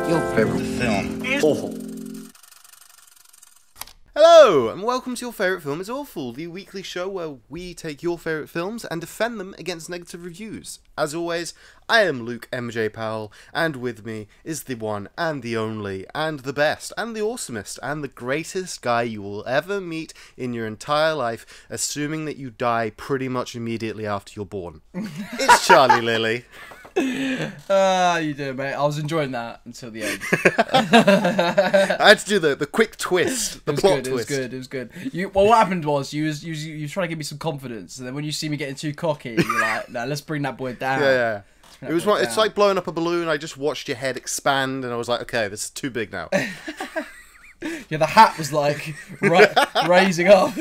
Your favorite film is awful. Hello, and welcome to Your Favourite Film is Awful, the weekly show where we take your favourite films and defend them against negative reviews. As always, I am Luke MJ Powell, and with me is the one and the only, and the best, and the awesomest, and the greatest guy you will ever meet in your entire life, assuming that you die pretty much immediately after you're born. It's Charlie Lilly. How you doing, mate? I was enjoying that until the end. I had to do the quick twist, the plot twist. It was good. What happened was you was trying to give me some confidence, and then when you see me getting too cocky, you're like, "No, let's bring that boy down." Yeah. It's like blowing up a balloon. I just watched your head expand, and I was like, "Okay, this is too big now." Yeah, the hat was like raising up.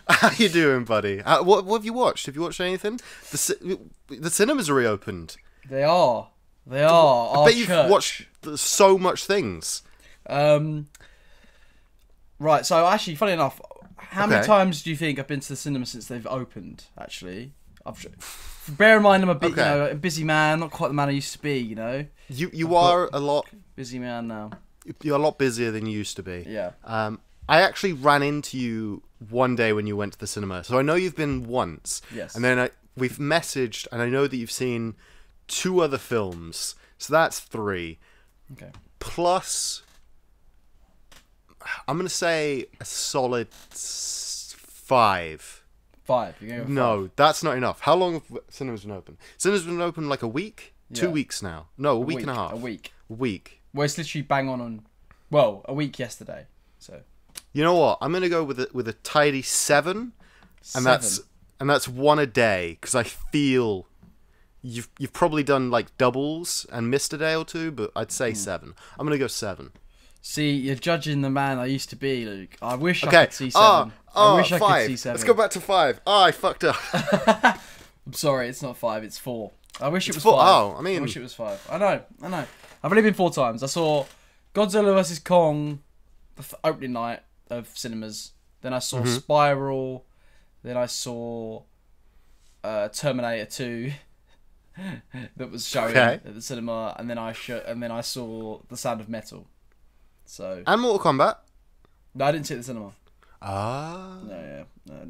How you doing, buddy? What have you watched? Have you watched anything? The cinemas are reopened. They are. I bet you've watched so much things. Right, so actually, funny enough, how many times do you think I've been to the cinema since they've opened, actually? Bear in mind I'm a bit, a busy man, not quite the man I used to be, you know? You are a lot... Busy man now. You're a lot busier than you used to be. Yeah. I actually ran into you one day when you went to the cinema, so I know you've been once. Yes. And then we've messaged, and I know that you've seen 2 other films, so that's 3. Okay. Plus, I'm going to say a solid 5. 5? You're going with 5? No, that's not enough. How long have cinemas been open? Cinemas been open like a week? Yeah. 2 weeks now. No, a week and a half. A week. Well, it's literally bang on, well, a week yesterday, so... You know what? I'm gonna go with a tidy 7, and that's 1 a day because I feel you've probably done like doubles and missed a day or 2, but I'd say 7. I'm gonna go 7. See, you're judging the man I used to be, Luke. I wish I could see 7. I wish 5. I could see 7. Let's go back to 5. I fucked up. I'm sorry, it's not 5. It's 4. I wish it was 4. 5. Oh, I wish it was 5. I know. I've only been 4 times. I saw Godzilla vs Kong the opening night of cinemas. Then I saw Spiral. Then I saw Terminator 2 that was showing at the cinema, and then I saw The Sound of Metal. So and Mortal Kombat. No, I didn't see it at the cinema. No,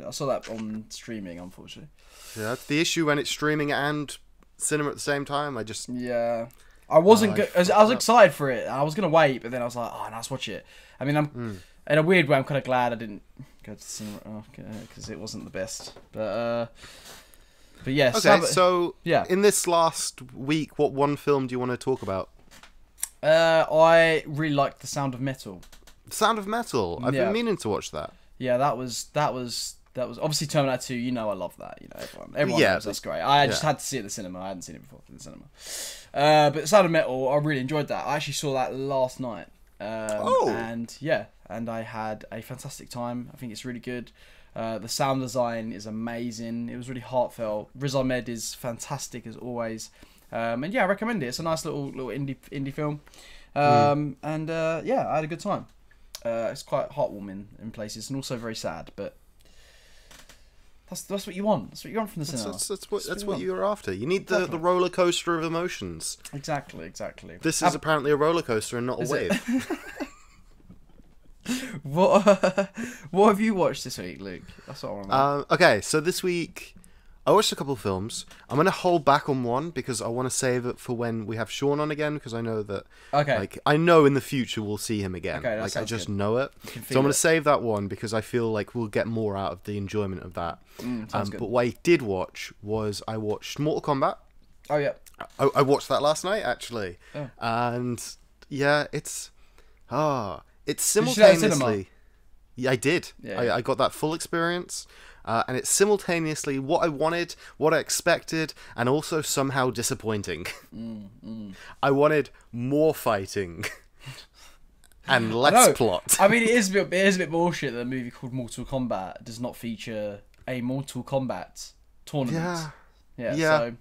I saw that on streaming, unfortunately. Yeah, that's the issue when it's streaming and cinema at the same time. I wasn't good. I was excited for it. I was gonna wait, but then I was like, "Oh, no, let's watch it." I mean, I'm in a weird way. I'm kind of glad I didn't go to the cinema because it wasn't the best. But yeah. Okay, so in this last week, what one film do you want to talk about? I really liked The Sound of Metal. The Sound of Metal. I've been meaning to watch that. Yeah, that was obviously Terminator 2. You know, I love that. You know, everyone knows that's great. I just had to see it at the cinema. I hadn't seen it before in the cinema. But The Sound of Metal, I really enjoyed that. I actually saw that last night. And I had a fantastic time. I think it's really good. The sound design is amazing. It was really heartfelt. Riz Ahmed is fantastic as always. And yeah, I recommend it. It's a nice little indie film. I had a good time. It's quite heartwarming in places and also very sad, but that's what you want. That's what you want from the cinema. That's what you're after. You need the roller coaster of emotions. Exactly. This is apparently a roller coaster and not a wave. What have you watched this week, Luke? That's what I want to know. Okay, so this week I watched a couple of films. I'm going to hold back on one because I want to save it for when we have Sean on again, because I know that I know in the future we'll see him again. Okay, I just know it. So I'm going to save that one because I feel like we'll get more out of the enjoyment of that. But what I did watch was I watched Mortal Kombat. Oh yeah. I watched that last night actually. Oh. And yeah, it's simultaneously. Did you see that at cinema? Yeah, I did. Yeah. I got that full experience. And it's simultaneously what I wanted, what I expected, and also somehow disappointing. I wanted more fighting and less plot. I mean, it is a bit bullshit that a movie called Mortal Kombat does not feature a Mortal Kombat tournament. Yeah. So,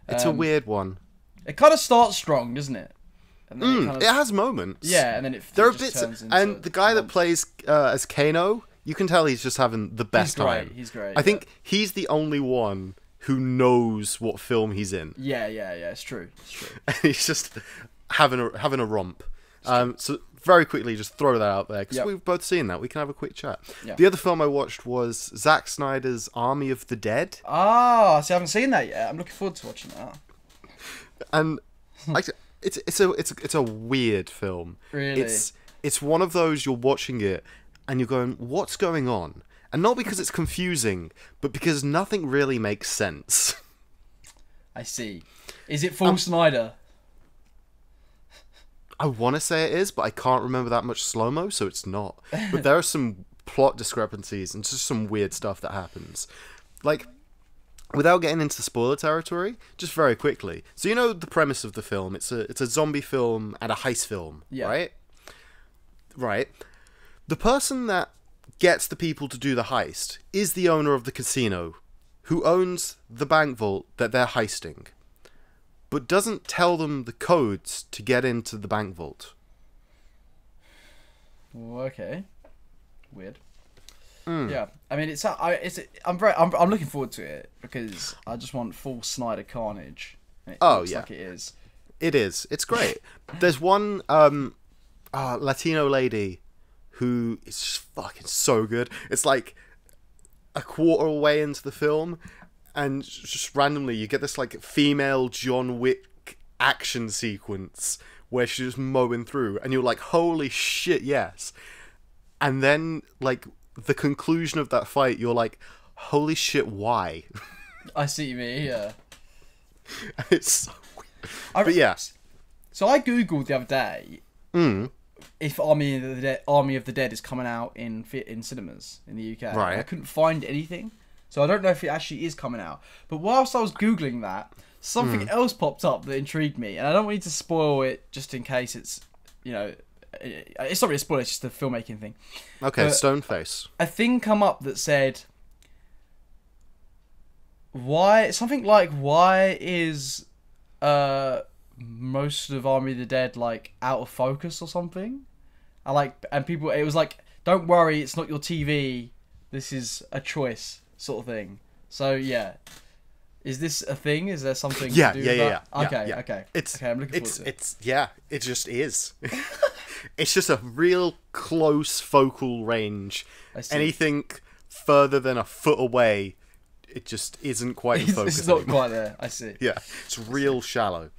it's a weird one. It kind of starts strong, doesn't it? And then it has moments. Yeah, and then there are bits, and the guy that plays as Kano, you can tell he's just having the best time. He's great. I think he's the only one who knows what film he's in. Yeah. It's true. And he's just having a romp. So very quickly, just throw that out there because we've both seen that. We can have a quick chat. Yeah. The other film I watched was Zack Snyder's Army of the Dead. Ah, see, I haven't seen that yet. I'm looking forward to watching that. And it's a weird film. Really? It's one of those you're watching it and you're going, what's going on? And not because it's confusing, but because nothing really makes sense. I see. Is it full Snyder? I want to say it is, but I can't remember that much slow-mo, so it's not. But there are some plot discrepancies and just some weird stuff that happens. Like, without getting into spoiler territory, just very quickly. So you know the premise of the film. It's a zombie film and a heist film, right? Right. The person that gets the people to do the heist is the owner of the casino, who owns the bank vault that they're heisting, but doesn't tell them the codes to get into the bank vault. Okay. Weird. Yeah, I mean, I'm looking forward to it because I just want full Snyder carnage. It looks like it is. It is. It's great. There's one Latino lady who is just fucking so good. It's like a quarter way into the film, and just randomly you get this like female John Wick action sequence where she's just mowing through, and you're like, holy shit, yes. And then like the conclusion of that fight, you're like, holy shit, why? I see you mean, yeah. It's so weird. But yeah. So I googled the other day if Army of the Dead is coming out in cinemas in the UK. Right. I couldn't find anything, so I don't know if it actually is coming out. But whilst I was googling that, something else popped up that intrigued me, and I don't want you to spoil it just in case it's, you know, it's not really a spoiler, it's just a filmmaking thing. Okay, but Stoneface. A thing come up that said, why is most of Army of the Dead like out of focus or something? And people, it was like, don't worry, it's not your TV, this is a choice sort of thing. So yeah, is this a thing? Is there something to do with that? Okay. Okay, I'm looking forward to it. It just is. It's just a real close focal range. Anything further than a foot away, it just isn't quite in focus. It's not quite there. I see. Yeah, it's real shallow.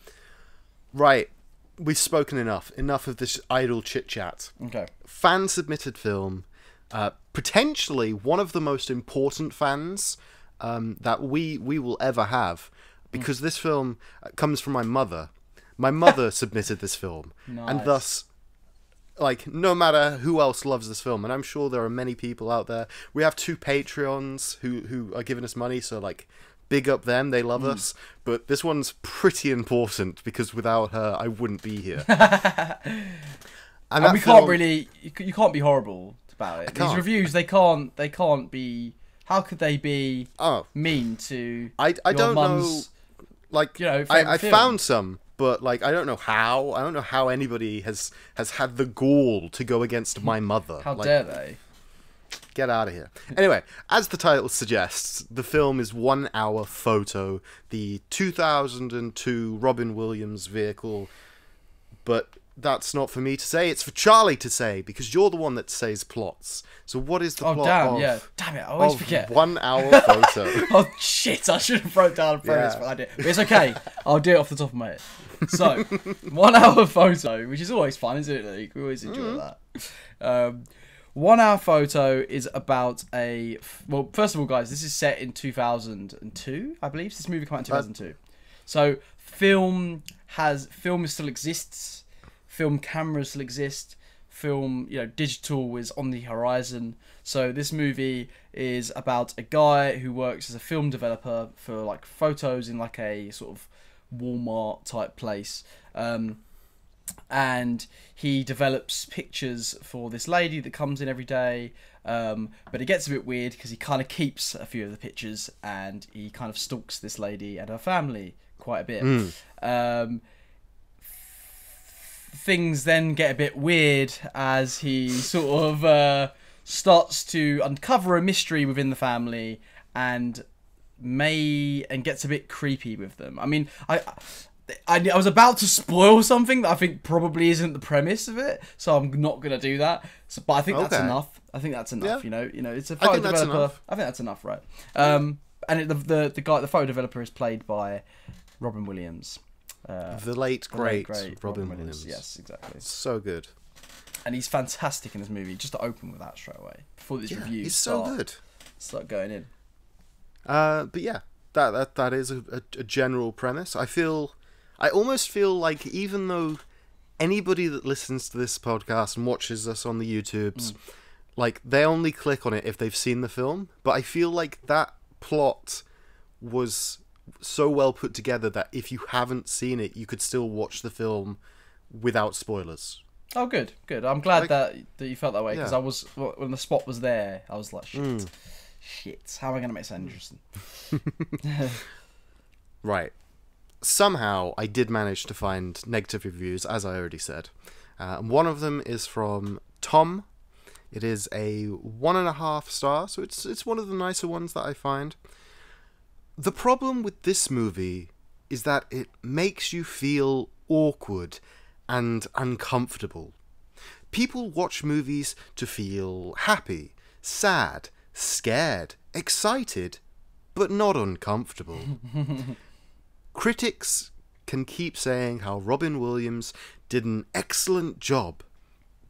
Right, we've spoken enough. Enough of this idle chit chat. Okay. Fan submitted film, potentially one of the most important fans that we will ever have, because this film comes from my mother. My mother submitted this film, and thus, like, no matter who else loves this film, and I'm sure there are many people out there. We have 2 Patreons who are giving us money, so like, big up them, they love us. But this one's pretty important because without her, I wouldn't be here. and we can't really, you can't be horrible about it. These reviews, they can't be. How could they be mean to? I don't know. Like, you know, I found some. But like, I don't know how. I don't know how anybody has had the gall to go against my mother. How dare they? Get out of here. Anyway, as the title suggests, the film is 1 Hour Photo, the 2002 Robin Williams vehicle. But that's not for me to say. It's for Charlie to say, because you're the one that says plots. So what is the plot of... Damn it, I always forget. 1 Hour Photo. Oh, shit, I should have wrote down a premise for an idea. But it's okay, I'll do it off the top of my head. So, 1 Hour Photo, which is always fun, isn't it, Luke? We always enjoy that. 1 Hour Photo is about a... Well, first of all, guys, this is set in 2002, I believe. This movie came out in 2002. So, film still exists. Film cameras still exist. Film, digital is on the horizon. So this movie is about a guy who works as a film developer for like photos in like a sort of Walmart type place. And he develops pictures for this lady that comes in every day. But it gets a bit weird because he kind of keeps a few of the pictures and he kind of stalks this lady and her family quite a bit. Things then get a bit weird as he sort of starts to uncover a mystery within the family, and gets a bit creepy with them. I mean, I was about to spoil something that I think probably isn't the premise of it, so I'm not gonna do that. So, but I think that's enough. I think that's enough. Yeah. It's a photo developer. Enough. I think that's enough, right? And the photo developer is played by Robin Williams. The late great Robin Williams. Yes, exactly. So good. And he's fantastic in this movie. Just to open with that straight away before this review. He's so good. Start going in. But yeah, that is a general premise. I almost feel like even though anybody that listens to this podcast and watches us on the YouTubes, like they only click on it if they've seen the film. But I feel like that plot was so well put together that if you haven't seen it, you could still watch the film without spoilers. Oh, good. I'm glad that you felt that way, because I was, when the spot was there, I was like, shit, how am I going to make that interesting? Right. Somehow, I did manage to find negative reviews, as I already said. One of them is from Tom. It is a 1.5 star, so it's one of the nicer ones that I find. The problem with this movie is that it makes you feel awkward and uncomfortable. People watch movies to feel happy, sad, scared, excited, but not uncomfortable. Critics can keep saying how Robin Williams did an excellent job,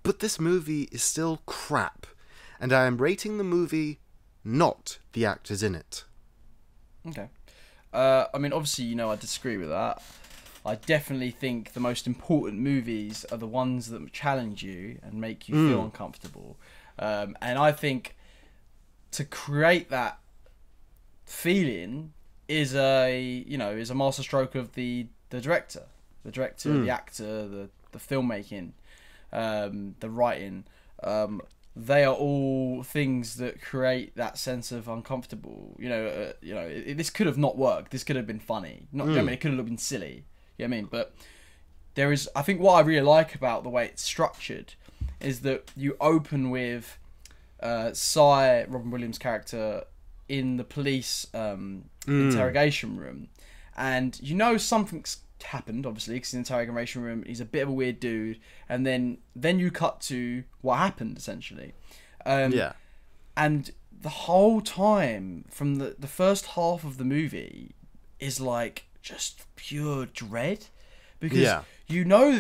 but this movie is still crap, and I am rating the movie, not the actors in it. Okay. I mean, obviously, I disagree with that. I definitely think the most important movies are the ones that challenge you and make you feel uncomfortable. And I think to create that feeling is a masterstroke of the director, the actor, the filmmaking, the writing. They are all things that create that sense of uncomfortable. This could have not worked. This could have been funny. It could have been silly. You know what I mean? But there is, I think, what I really like about the way it's structured is that you open with Robin Williams' character in the police interrogation room, and something's happened, obviously, because in the interrogation room he's a bit of a weird dude, and then you cut to what happened, essentially. And the whole time from the first half of the movie is like just pure dread, because that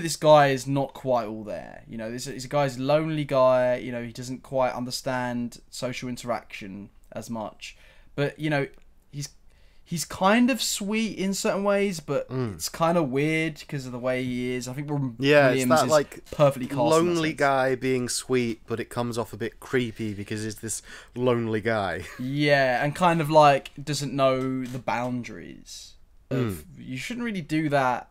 this guy is not quite all there. This is a guy's lonely guy. He doesn't quite understand social interaction as much, but he's kind of sweet in certain ways, but it's kind of weird because of the way he is. I think Williams it's that, is like, perfectly cast. Lonely guy being sweet, but it comes off a bit creepy because he's this lonely guy. Yeah, and kind of like doesn't know the boundaries of you shouldn't really do that.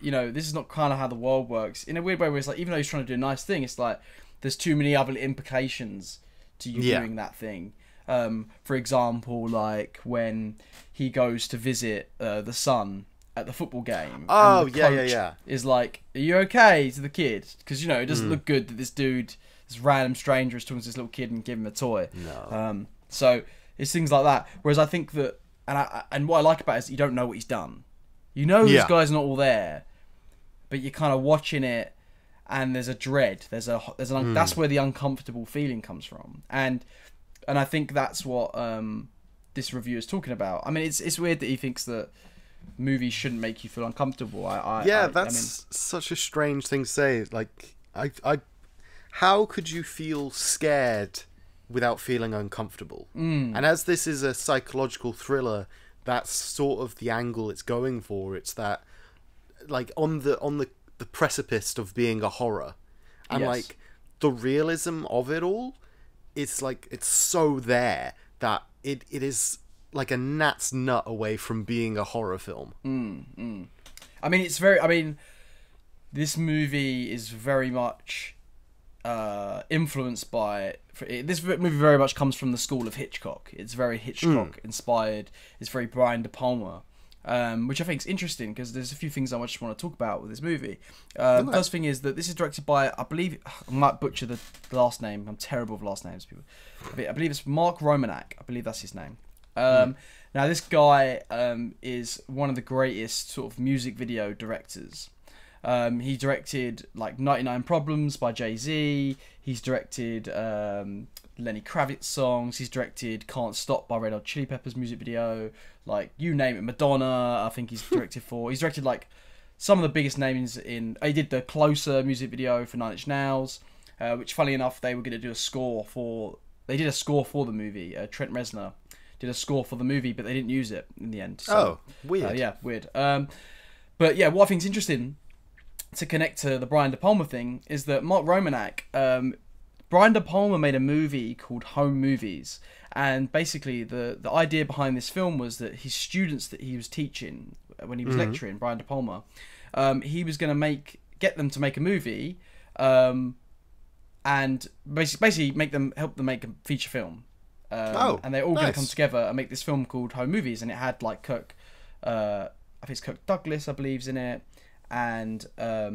This is not kind of how the world works. In a weird way, where it's like, even though he's trying to do a nice thing, it's like there's too many other implications to you doing that thing. For example, like when he goes to visit the son at the football game. Oh, and the coach is like, "Are you okay?" to the kid, because it doesn't look good that this random stranger is talking to this little kid and giving him a toy. No. So it's things like that. Whereas I think that, and what I like about it is you don't know what he's done. This guy's not all there, but you're kind of watching it, and there's a dread. That's where the uncomfortable feeling comes from, and I think that's what this review is talking about. I mean, it's weird that he thinks that movies shouldn't make you feel uncomfortable. That's such a strange thing to say. Like, how could you feel scared without feeling uncomfortable? And as this is a psychological thriller, that's sort of the angle it's going for. It's that, like, on the precipice of being a horror, and like the realism of it all. It's like, it's so there that it is like a gnat's nut away from being a horror film. I mean, this movie is very much influenced by... This movie very much comes from the school of Hitchcock. It's very Hitchcock inspired. It's very Brian De Palma. Which I think is interesting, because there's a few things I just want to talk about with this movie. The first thing is that this is directed by, I believe, I might butcher the last name. I'm terrible with last names, people. I believe it's Mark Romanek. I believe that's his name. Now, this guy is one of the greatest sort of music video directors. He directed like 99 Problems by Jay-Z. He's directed Lenny Kravitz songs. He's directed Can't Stop by Red Hot Chili Peppers music video. Like, you name it. Madonna, I think he's directed for. He's directed like some of the biggest names in... He did the Closer music video for 9 Inch Nails, which, funny enough, they were going to do a score for... They did a score for the movie. Trent Reznor did a score for the movie, but they didn't use it in the end. So, weird. Yeah, weird. But yeah, what I think is interesting, to connect to the Brian De Palma thing, is that Mark Romanek, Brian De Palma made a movie called Home Movies, and basically the idea behind this film was that his students that he was teaching when he was lecturing, Brian De Palma, he was going to get them to make a movie, and basically help them make a feature film. And they're all going to come together and make this film called Home Movies, and it had like I think it's Kirk Douglas, I believe, is in it, and what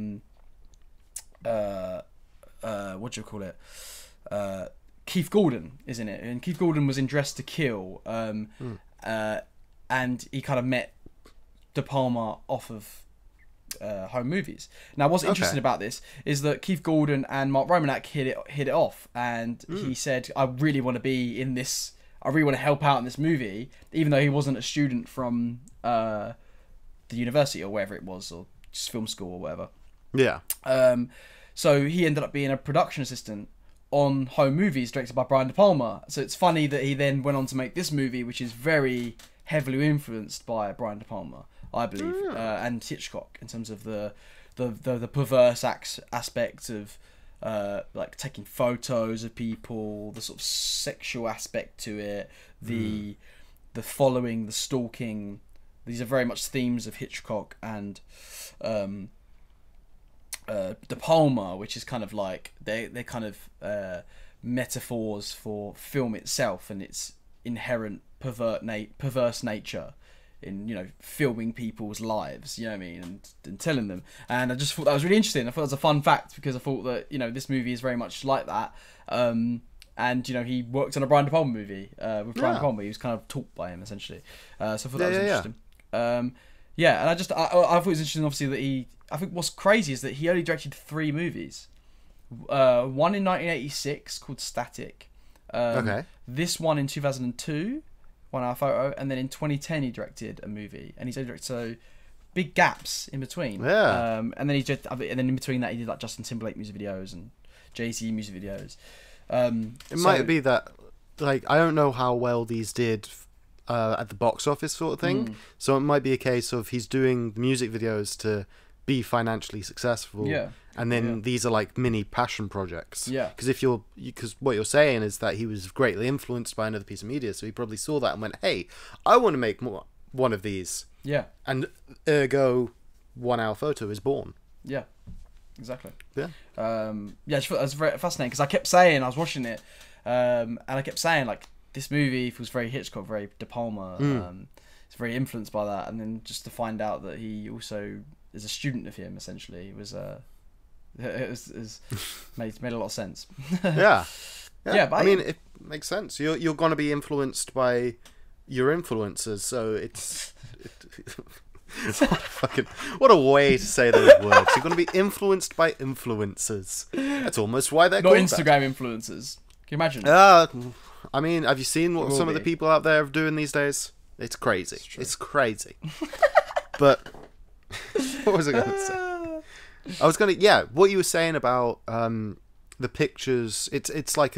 do you call it? Keith Gordon is in it, and Keith Gordon was in Dress to Kill, and he kind of met De Palma off of Home Movies. Now, what's interesting about this is that Keith Gordon and Mark Romanek hit it off, and he said, "I really want to be in this. I really want to help out in this movie," even though he wasn't a student from the university or wherever it was, or just film school or whatever. Yeah. So he ended up being a production assistant on Home Movies, directed by Brian De Palma. So it's funny that he then went on to make this movie, which is very heavily influenced by Brian De Palma, I believe, and Hitchcock, in terms of the perverse aspect of like taking photos of people, the sort of sexual aspect to it, the following, the stalking. These are very much themes of Hitchcock and De Palma, which is kind of like they're kind of metaphors for film itself and its inherent perverse nature in, you know, filming people's lives, you know what I mean, and telling them. And I just thought that was really interesting. I thought it was a fun fact, because I thought that, you know, this movie is very much like that. And, you know, he worked on a Brian De Palma movie with Brian De Palma. He was kind of taught by him, essentially. So I thought that was interesting. And I thought it was interesting, obviously, that I think what's crazy is that he only directed 3 movies. One in 1986 called Static. This one in 2002, 1 Hour Photo, and then in 2010 he directed a movie, and he's only directed, so big gaps in between. And then in between that he did like Justin Timberlake music videos and Jay-Z music videos. It might be that, like, I don't know how well these did at the box office sort of thing. So it might be a case of he's doing music videos to be financially successful. And then these are like mini passion projects. Because what you're saying is that he was greatly influenced by another piece of media, so he probably saw that and went, "Hey, I want to make one of these." And ergo, 1 Hour Photo is born. Exactly. I just thought that was very fascinating, because I kept saying, I was watching it, and I kept saying, like, this movie was very Hitchcock, very De Palma. It's very influenced by that, and then just to find out that he also is a student of him, essentially, was it made a lot of sense. But I mean, it makes sense. You're going to be influenced by your influencers, so it's what a way to say those words. You're going to be influenced by influencers. That's almost why they're not called Instagram that. Influencers. Can you imagine? I mean, have you seen what some of the people out there are doing these days? It's crazy. It's crazy. But what was I going to say? I was going to, what you were saying about the pictures. It's like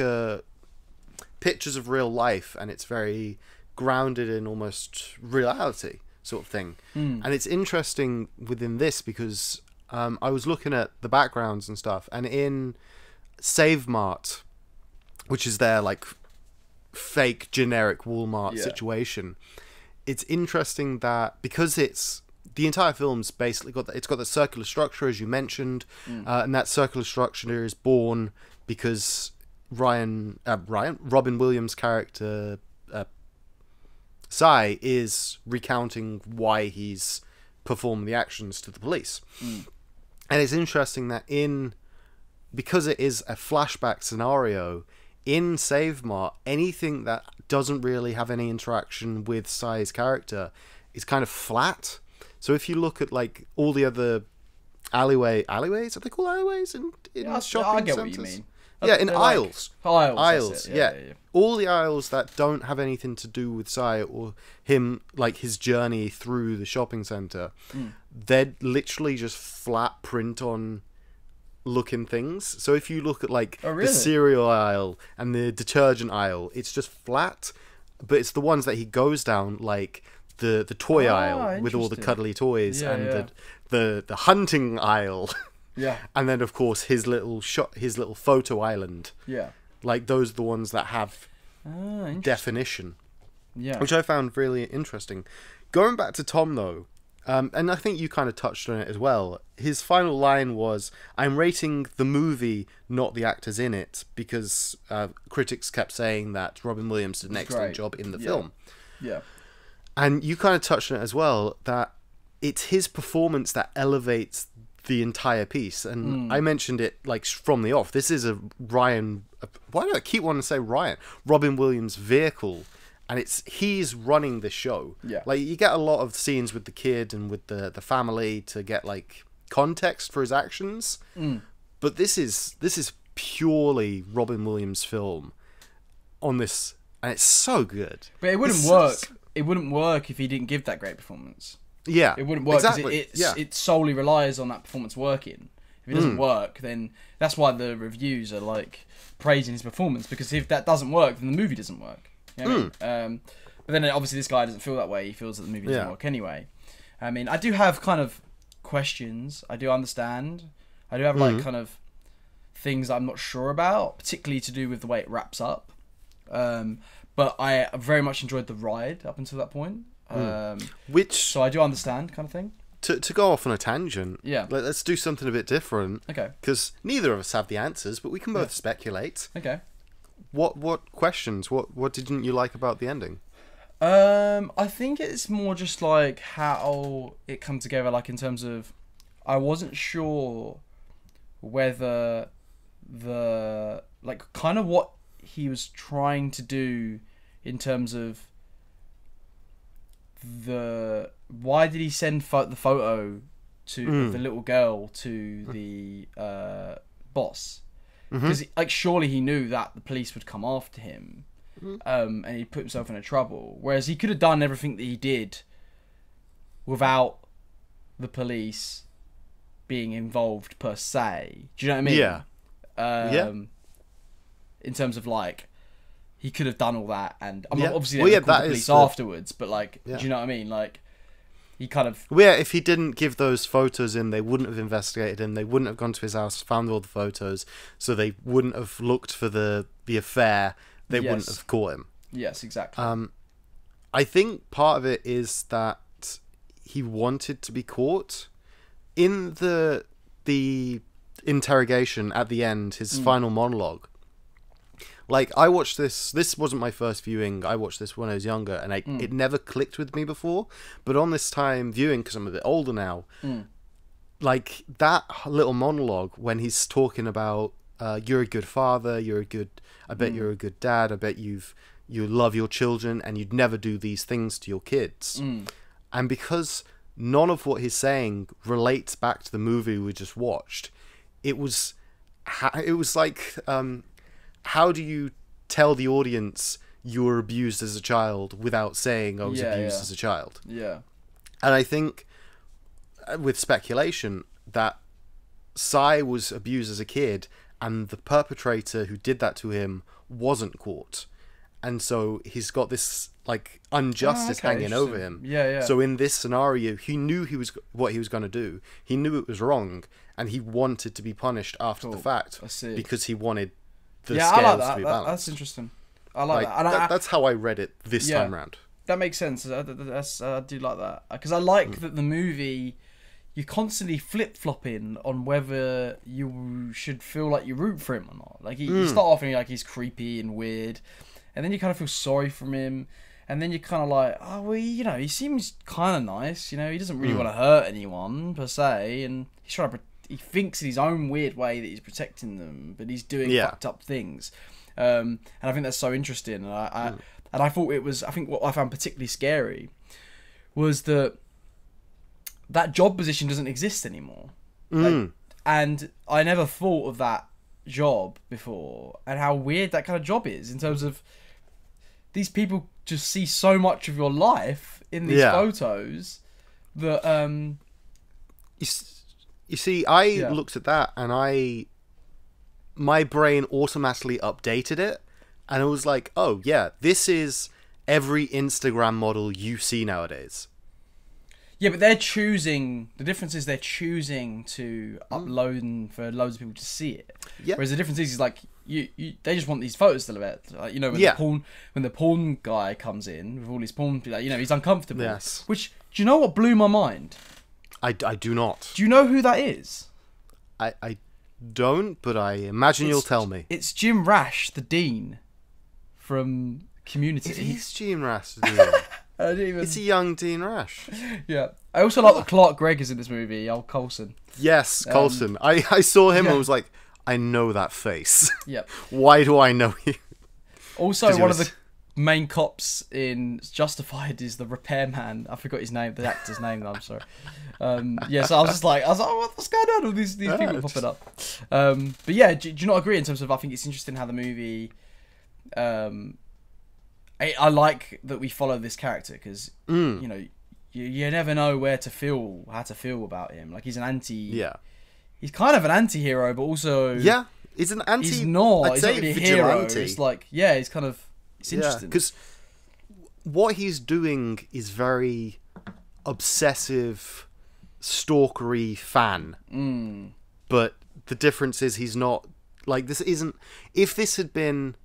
pictures of real life, and it's very grounded in almost reality sort of thing. And it's interesting within this, because I was looking at the backgrounds and stuff, and in Save Mart, which is their like fake generic Walmart situation, it's interesting that because the entire film's basically got the circular structure, as you mentioned, and that circular structure is born because Robin Williams' character Cy is recounting why he's performed the actions to the police. And it's interesting that because it is a flashback scenario, in Save Mart, anything that doesn't really have any interaction with Psy's character is kind of flat. So if you look at like all the other alleyways, are they called alleyways in shopping I get centers? What you mean. Yeah, in aisles. Aisles. Yeah. All the aisles that don't have anything to do with Psy or him, like his journey through the shopping center, they're literally just flat print on looking things. So if you look at like the cereal aisle and the detergent aisle, it's just flat, but it's the ones that he goes down, like the toy aisle with all the cuddly toys, and the hunting aisle. Yeah. And then of course his little photo island. Yeah. Like those are the ones that have definition. Yeah. Which I found really interesting. Going back to Tom though, and I think you kind of touched on it as well. His final line was, "I'm rating the movie, not the actors in it," because critics kept saying that Robin Williams did an excellent job in the film. Yeah. And you kind of touched on it as well, that it's his performance that elevates the entire piece. And I mentioned it like from the off. This is why do I keep wanting to say Robin Williams vehicle, and he's running the show. Yeah. Like you get a lot of scenes with the kid and with the family to get like context for his actions. But this is purely Robin Williams' film on this, and it's so good. But it wouldn't work. It wouldn't work if he didn't give that great performance. Yeah, it wouldn't work exactly. It solely relies on that performance working. If it doesn't work, then that's why the reviews are like praising his performance, because if that doesn't work, then the movie doesn't work. You know what I mean? But then obviously this guy doesn't feel that way. He feels that the movie doesn't work anyway. I mean, I do have kind of questions. I do understand. I do have like kind of things I'm not sure about, particularly to do with the way it wraps up. But I very much enjoyed the ride up until that point. So I do understand, kind of thing. To go off on a tangent, yeah. Let's do something a bit different. Okay. Because neither of us have the answers, but we can both speculate. Okay. What questions? What didn't you like about the ending? I think it's more just like how it come together, like in terms of, I wasn't sure whether the like kind of what he was trying to do in terms of why did he send the photo to the little girl to the boss, because like surely he knew that the police would come after him, and he put himself into trouble, whereas he could have done everything that he did without the police being involved per se. Do you know what I mean? In terms of like, he could have done all that, and obviously they called the police afterwards, but like, do you know what I mean? Like, he kind of... Well, yeah, if he didn't give those photos in, they wouldn't have investigated him, they wouldn't have gone to his house, found all the photos, so they wouldn't have looked for the affair, they wouldn't have caught him. Yes, exactly. I think part of it is that he wanted to be caught. In the interrogation at the end, his final monologue, like, I watched this wasn't my first viewing, I watched this when I was younger, and it never clicked with me before, but on this time viewing, because I'm a bit older now, like, that little monologue, when he's talking about, you're a good father, I bet you're a good dad, I bet you love your children, and you'd never do these things to your kids. And because none of what he's saying relates back to the movie we just watched, it was like... how do you tell the audience you were abused as a child without saying I was abused as a child? Yeah. And I think with speculation that Psy was abused as a kid and the perpetrator who did that to him wasn't caught. And so he's got this like injustice hanging over him. Yeah. So in this scenario, he knew what he was going to do. He knew it was wrong, and he wanted to be punished after the fact because he wanted the scales I like that. to be balanced. That's interesting. I like that. And that's how I read it this time round. That makes sense. I do like that, because I like that the movie, you're constantly flip-flopping on whether you should feel like you root for him or not. Like, you start off and you're like, he's creepy and weird, and then you kind of feel sorry for him, and then you're kind of like, oh, well, you know, he seems kind of nice, you know, he doesn't really want to hurt anyone, per se, and he's trying to... He thinks in his own weird way that he's protecting them, but he's doing fucked up things. And I think that's so interesting. And I thought it was. I think what I found particularly scary was that job position doesn't exist anymore. And I never thought of that job before, and how weird that kind of job is in terms of these people just see so much of your life in these photos that you see, I looked at that and my brain automatically updated it, and it was like, oh yeah, this is every Instagram model you see nowadays. Yeah, but they're choosing. The difference is they're choosing to upload for loads of people to see it. Yeah. Whereas the difference is like they just want these photos to live it. Like, when the porn guy comes in with all his porn, like, he's uncomfortable. Yes. Which, do you know what blew my mind? I do not. Do you know who that is? I don't, but I imagine you'll tell me. It's Jim Rash, the Dean from Community. It is Jim Rash, the Dean. It's a young Dean Rash. Yeah. I also like that Clark Gregg is in this movie, old Coulson. Yes, Coulson. I saw him and was like, I know that face. Yep. Why do I know you? Also, one of the main cops in Justified is the repairman. I forgot his name, the actor's name, I'm sorry. So I was like, what's going on with these people popping up? But yeah, do you not agree in terms of, I think it's interesting how the movie... I like that we follow this character because you never know how to feel about him. Like, he's an anti. Yeah. He's kind of an anti-hero, but also he's an anti. He's not. I'd he's say not really a vigilante. hero. It's like he's kind of. It's interesting because what he's doing is very obsessive, stalkery fan. But the difference is he's not like this. Isn't if this had been.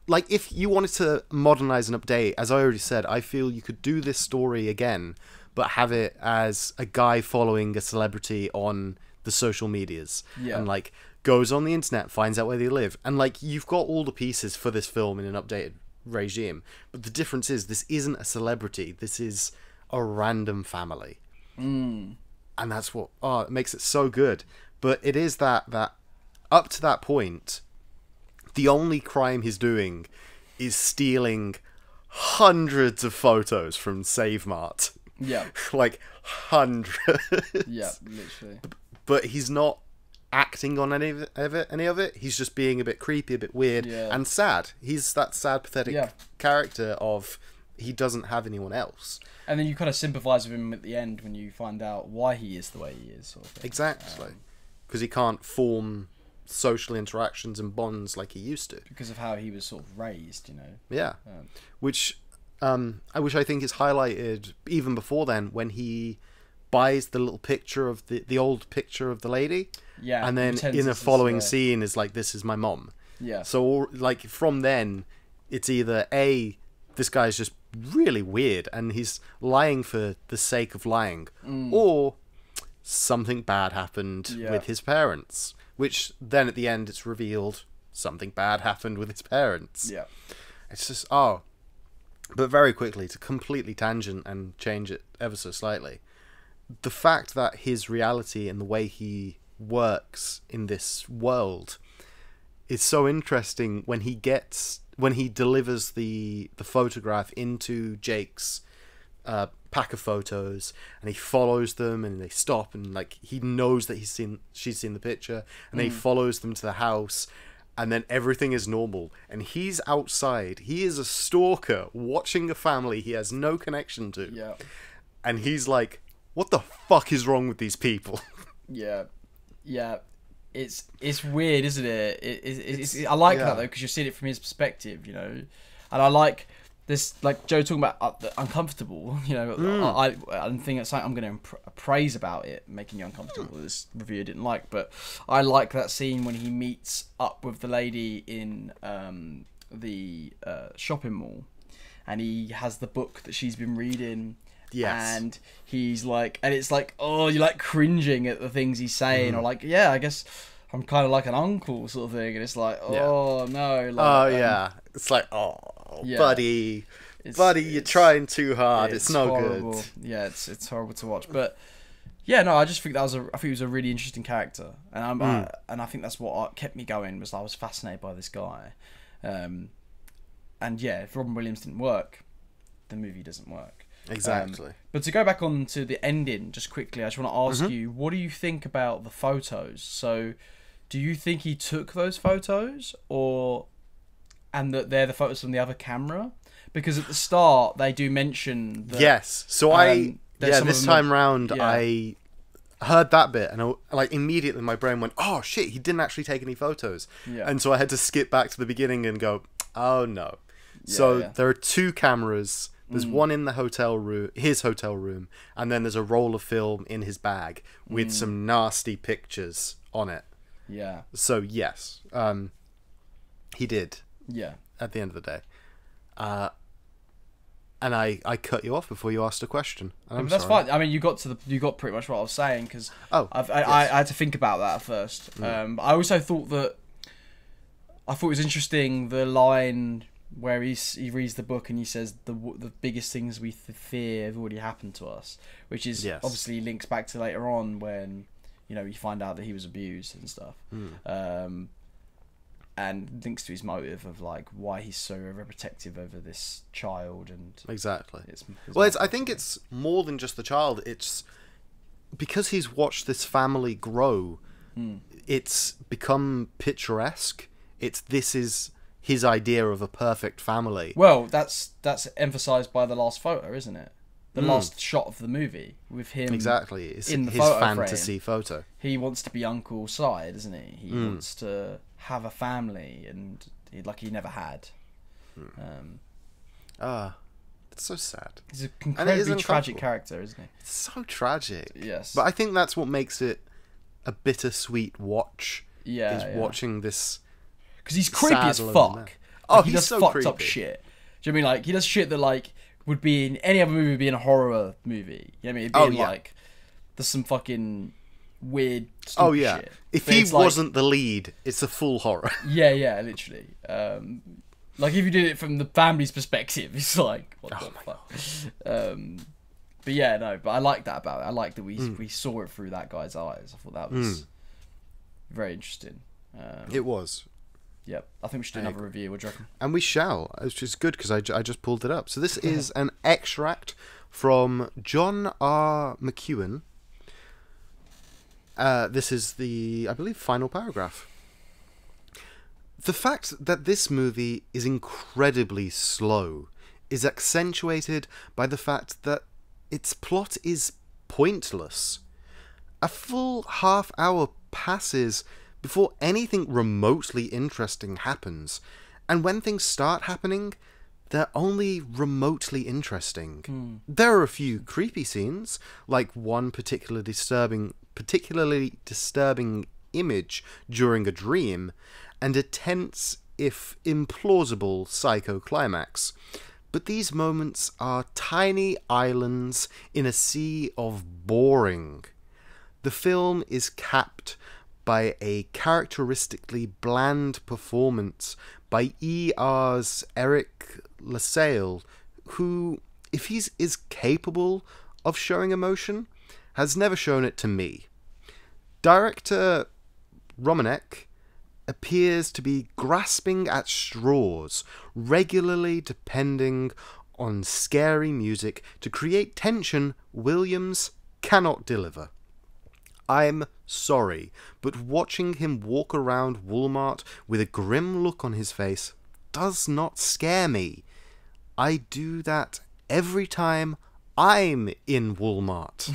Like, if you wanted to modernize and update, as I already said, I feel you could do this story again, but have it as a guy following a celebrity on the social medias. Yeah. And, like, goes on the internet, finds out where they live. And, like, you've got all the pieces for this film in an updated regime. But the difference is, this isn't a celebrity. This is a random family. And that's what... it makes it so good. But it is that up to that point... The only crime he's doing is stealing hundreds of photos from Save Mart. Yeah. Like, hundreds. Yeah, literally. But he's not acting on any of it. He's just being a bit creepy, a bit weird, and sad. He's that sad, pathetic character of he doesn't have anyone else. And then you kind of sympathise with him at the end when you find out why he is the way he is. Sort of thing. Exactly. Because he can't form... social interactions and bonds like he used to because of how he was sort of raised, which I think is highlighted even before then when he buys the little picture of the old picture of the lady, and then in a following scene is like, this is my mom. So like from then it's either this guy's just really weird and he's lying for the sake of lying, or something bad happened with his parents. Which then at the end it's revealed something bad happened with his parents. Yeah. It's just, But very quickly, to completely tangent and change it ever so slightly, the fact that his reality and the way he works in this world is so interesting when he delivers the photograph into Jake's pack of photos, and he follows them and they stop, and like he knows that she's seen the picture, and then he follows them to the house, and then everything is normal, and he's outside. He is a stalker watching a family he has no connection to, and he's like, what the fuck is wrong with these people? It's weird, isn't it? I like that though, because you're seeing it from his perspective, and I like this, like Joe talking about the uncomfortable, I think that's something I'm going to praise about it, making you uncomfortable. This review I didn't like, but I like that scene when he meets up with the lady in the shopping mall, and he has the book that she's been reading. Yes. And he's like, and it's like, you're like cringing at the things he's saying, or like, I guess I'm kind of like an uncle sort of thing, and it's like, no, like, it's like, buddy, you're trying too hard. It's no horrible. good. Yeah, it's horrible to watch, but Yeah, no, I just think I think he was a really interesting character, and I think that's what kept me going, was I was fascinated by this guy, and yeah, if Robin Williams didn't work, the movie doesn't work. Exactly. But to go back on to the ending, just quickly, I just want to ask you, what do you think about the photos? So, do you think he took those photos, and that they're the photos from the other camera? Because at the start they do mention that, yes. So this time round, I heard that bit, and immediately my brain went, "Oh shit, he didn't actually take any photos." Yeah. And so I had to skip back to the beginning and go, "Oh no." There are two cameras. There's one in the his hotel room, and then there's a roll of film in his bag with some nasty pictures on it. Yeah. So yes, he did. Yeah. At the end of the day. And I cut you off before you asked a question. That's fine. I mean, you got pretty much what I was saying, because I had to think about that at first. I also thought it was interesting, the line where he reads the book and he says the biggest things we fear have already happened to us, which is obviously links back to later on when you find out that he was abused and stuff. And links to his motive of why he's so overprotective over this child, and exactly. I think it's more than just the child. It's because he's watched this family grow. It's become picturesque. This is his idea of a perfect family. Well, that's emphasised by the last photo, isn't it? The last shot of the movie with him. Exactly. It's in the his photo fantasy frame. Photo. He wants to be Uncle Si, doesn't he? He wants to have a family, and he never had. It's so sad. He's an incredibly tragic character, isn't he? It's so tragic. Yes. But I think that's what makes it a bittersweet watch. Watching this. Because he's creepy as fuck. He does so fucked up shit. Do you know what I mean? He does shit that would be in any other movie, would be in a horror movie. You know what I mean? It'd be there's some fucking weird stupid shit. If he wasn't the lead, it's a full horror. Yeah, literally. If you did it from the family's perspective, it's what the fuck. But yeah, no, but I like that about it. I like that we saw it through that guy's eyes. I thought that was very interesting. It was. Yep, I think we should do another review. What do you reckon? And we shall, which is good because I just pulled it up. So this is an extract from John R. McEwan. This is the, I believe, final paragraph. The fact that this movie is incredibly slow is accentuated by the fact that its plot is pointless. A full half hour passes before anything remotely interesting happens, and when things start happening, they're only remotely interesting. There are a few creepy scenes, like one particularly disturbing image during a dream, and a tense, if implausible, psycho climax. But these moments are tiny islands in a sea of boring. The film is capped by a characteristically bland performance by ER's Eric LaSalle, who, if he is capable of showing emotion, has never shown it to me. Director Romanek appears to be grasping at straws, regularly depending on scary music to create tension Williams cannot deliver. I'm sorry, but watching him walk around Walmart with a grim look on his face does not scare me. I do that every time I'm in Walmart.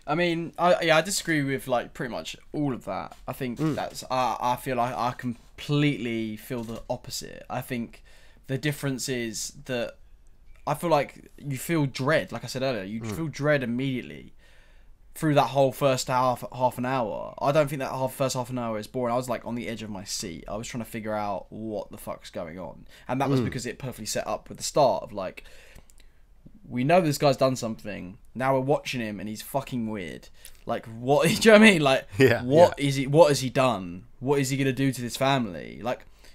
I mean, I disagree with pretty much all of that. I think that's I feel like I completely feel the opposite. I think the difference is that I feel like you feel dread, like I said earlier. You feel dread immediately through that whole first half an hour. I don't think that first half an hour is boring. I was on the edge of my seat. I was trying to figure out what the fuck's going on, and that was because it perfectly set up with the start of we know this guy's done something. Now we're watching him, and he's fucking weird. What? Do you know what I mean? What is he? What has he done? What is he gonna do to this family?